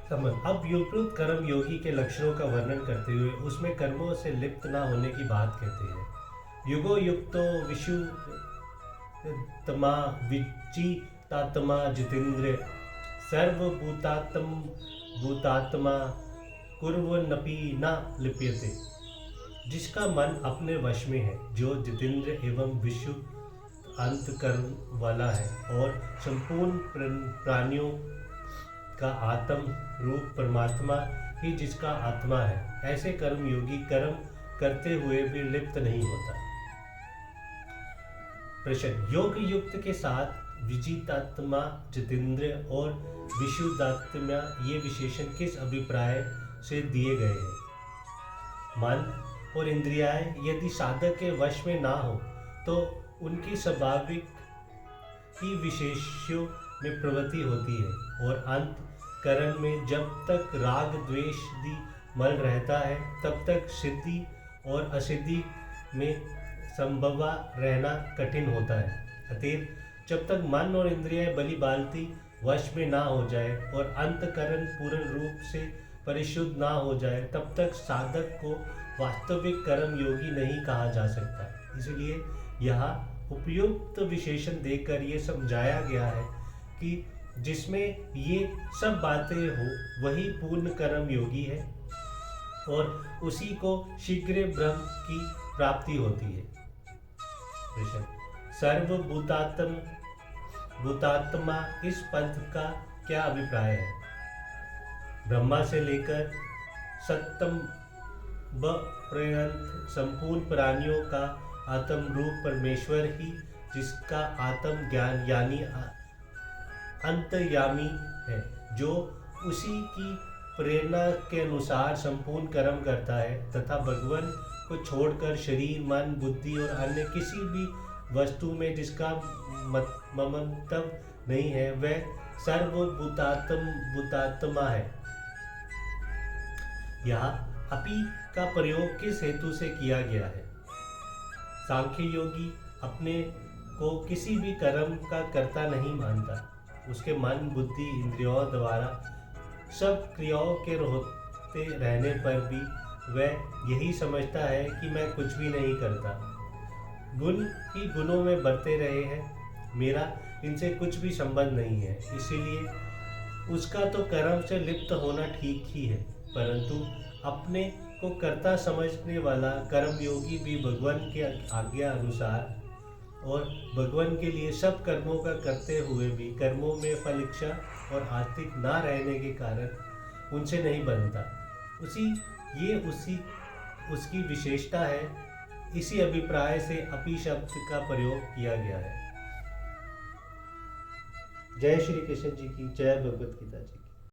अब युगपृत कर्म योगी के लक्षणों का वर्णन करते हुए उसमें कर्मों से लिप्त न होने की बात कहते हैं। युगो युक्तो विषु तमा विचितात्मा जितेंद्र सर्वभूतात्म भूतात्मा कुर्वन्नपि न लिप्यते। जिसका मन अपने वश में है, जो जितेंद्र एवं विश्व अंतकरण वाला है और संपूर्ण प्राणियों का आत्म रूप परमात्मा ही जिसका आत्मा है, ऐसे कर्म योगी कर्म करते हुए भी लिप्त नहीं होता। प्रश्न, योग युक्त के साथ विजितात्मा जितेंद्र और विशुद्धात्मा ये विशेषण किस अभिप्राय से दिए गए हैं? मन और इंद्रियाएं यदि साधक के वश में ना हो तो उनकी स्वाभाविक ही विशेषों में प्रवृत्ति होती है और अंत करण में जब तक राग द्वेष दी मल रहता है तब तक सिद्धि और असिद्धि में संभवा रहना कठिन होता है। अतएव जब तक मन और इंद्रियां बली बालती वश में ना हो जाए और अंतकरण पूर्ण रूप से परिशुद्ध ना हो जाए तब तक साधक को वास्तविक कर्म योगी नहीं कहा जा सकता। इसलिए यहाँ उपयुक्त विशेषण देकर ये समझाया गया है कि जिसमें ये सब बातें हो वही पूर्ण कर्म योगी है और उसी को शीघ्र ब्रह्म की प्राप्ति होती है। भूतात्मा इस पद का क्या अभिप्राय है? ब्रह्मा से लेकर सप्तम पर्यंत संपूर्ण प्राणियों का आत्म रूप परमेश्वर ही जिसका आत्म ज्ञान यानी अंतर्यामी है, जो उसी की प्रेरणा के अनुसार संपूर्ण कर्म करता है तथा भगवान को छोड़कर शरीर मन बुद्धि और अन्य किसी भी वस्तु में जिसका ममत्व नहीं है वह भूतात्मा है। यहाँ अपि का प्रयोग किस हेतु से किया गया है? सांख्य योगी अपने को किसी भी कर्म का कर्ता नहीं मानता। उसके मन बुद्धि इंद्रियों द्वारा सब क्रियाओं के होते रहने पर भी वह यही समझता है कि मैं कुछ भी नहीं करता। गुण ही गुणों में बढ़ते रहे हैं, मेरा इनसे कुछ भी संबंध नहीं है। इसीलिए उसका तो कर्म से लिप्त होना ठीक ही है, परंतु अपने को कर्ता समझने वाला कर्मयोगी भी भगवान के आज्ञा अनुसार और भगवान के लिए सब कर्मों का करते हुए भी कर्मों में फल इच्छा और आस्तिक ना रहने के कारण उनसे नहीं बनता। उसकी विशेषता है। इसी अभिप्राय से अपि शब्द का प्रयोग किया गया है। जय श्री कृष्ण जी की, जय भगवत गीता जी।